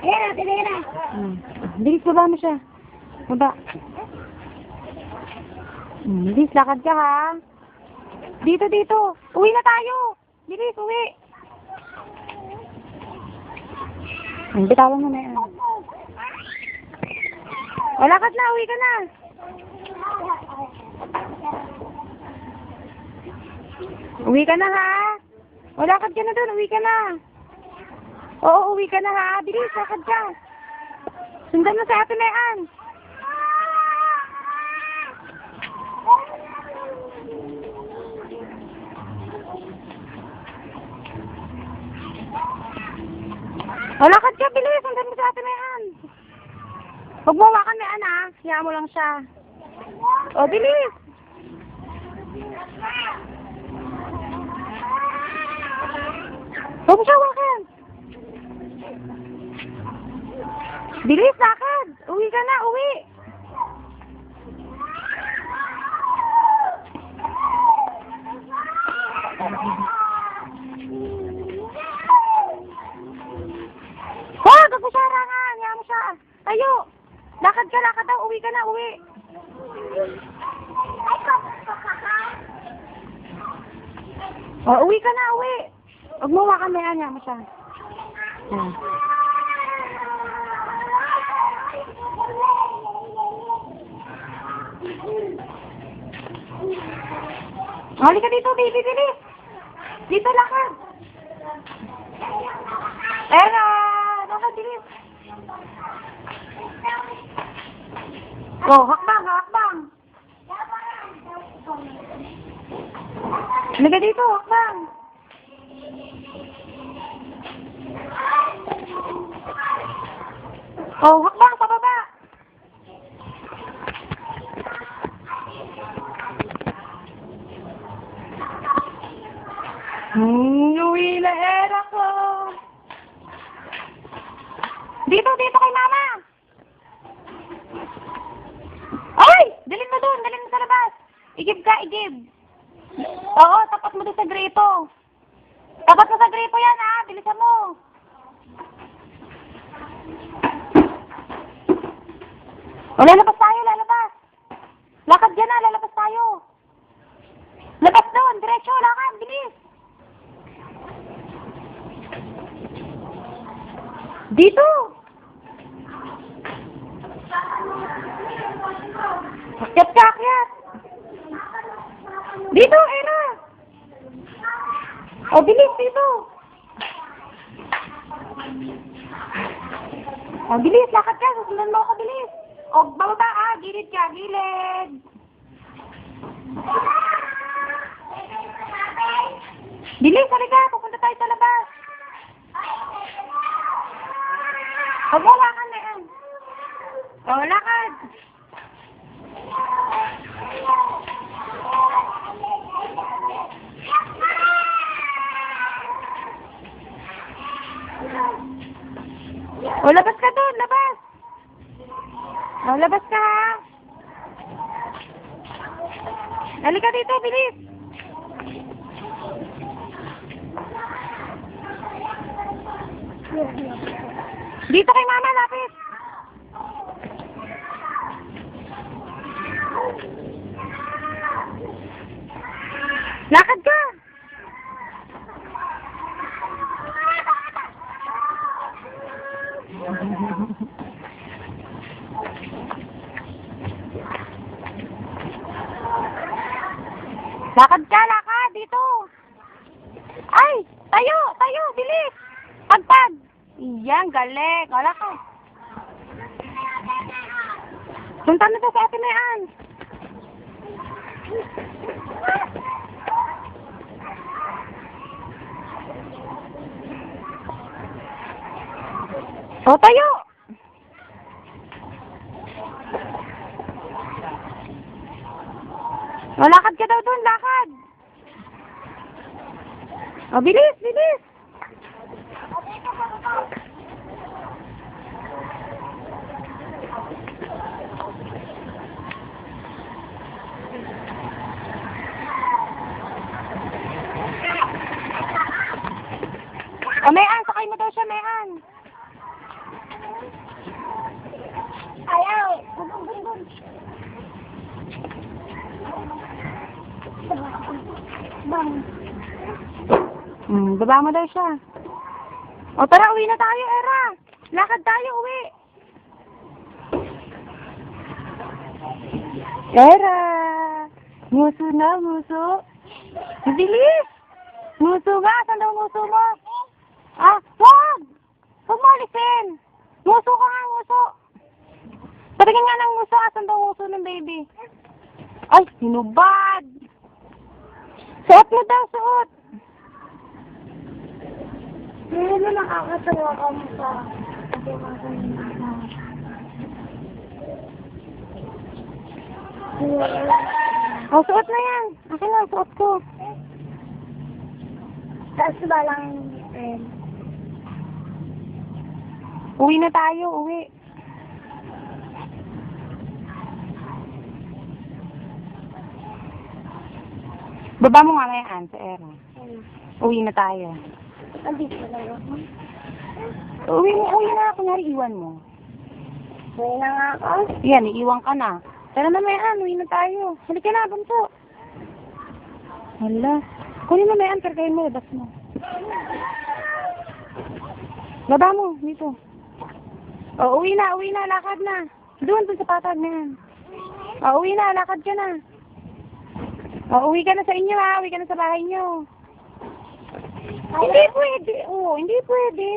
Ayan, ayan na. Bilis, baba mo siya. Baba. Bilis, lakad ka ha. Dito, dito. Uwi na tayo. Bilis, uwi. Bitawan mo na yan. O, lakad na, uwi ka na. Uwi ka na ha. O, lakad ka na dun, uwi ka na. Oo, uwi ka na ha. Bilis, lakad ka. Sundan mo sa Ate Mean. O, lakad ka, bilis. Sundan mo sa Ate Mean. Huwag mo hawakan Mean ha. Hayaan mo lang siya. O, bilis. Huwag mo siya hawakan. Bilis, lakad. Uwi ka na, uwi. Huwag mo siya harangan. Hayaan mo siya. Tayo. Lakad ka, lakad daw. Uwi ka na, uwi. O, uwi ka na, uwi. Huwag mo hawakan Mean. Hayaan mo siya. Ayan. Halika dito, baby, bilis. Dito, lakad. Ella, lakad, bilis. Oh, hakbang, hakbang. Halika dito, hakbang. Oh, hakbang, pababa. Uwi na era ko. Dito, dito kay mama. Ay! Dalhin mo doon, dalhin mo sa labas. Igib ka, igib. Oo, tapat mo doon sa grito. Tapat mo sa grito yan ha, bilisan mo. O, lalabas tayo, lalabas. Lakad dyan na, lalabas tayo. Labas doon, diretso, lakad, bilis. Dito. Akyat ka, akyat. Dito, Era. O, bilis, dito. O, bilis, lakad ka. Susundan mo ako, bilis. O, bababa, gilid ka, gilid. Bilis, halika. Pupunta tayo sa labas. Huwag mo hawakan na yan. O, lakad. O, labas ka doon, labas. O, labas ka ha. Halika dito, bilis. Dito kay mama, lapit. Lakad ka. Lakad ka, lakad. Dito. Ay, tayo, tayo, bilis. Pagpag. Iyan, galing. Wala ka. Punta na sa Ate Mean. O, tayo. O, lakad ka daw doon, lakad. O, bilis, bilis. O, Mean, sakay mo daw siya, Mean. Ayaw. Bang. Baba mo daw siya. O tara, uwi na tayo, Era. Lakad tayo, uwi. Era. Nguso na, nguso. Bilis. Nguso nga, saan daw nguso mo? Ah, wag! Huwag mo alisin. Nguso ka nga, nguso. Patingin nga ng nguso, saan daw nguso ng baby? Ay, hinubad. Suot mo daw, suot. Hindi na nakakatawa ka mo sa... O, suot na yan. Akin na, suot ko. Tapos ba lang... Uwi na tayo, uwi. Baba mo nga ngayon, sa Era. Uwi na tayo. Andito na ako. Uwi na. Kunyari, iwan mo. Uwi na nga ako. Yan, iiwan ka na. Tara na, Mayan. Uwi na tayo. Halika na, bunso. Hala. Kunin mo, Mayan. Kargayin mo. Labas mo. Baba mo. Dito. O, uwi na. Lakad na. Doon sa patag na yan. O, uwi na. Lakad ka na. O, uwi ka na sa inyo, ha. Uwi ka na sa bahay nyo. Hindi pwede. Oo, hindi pwede.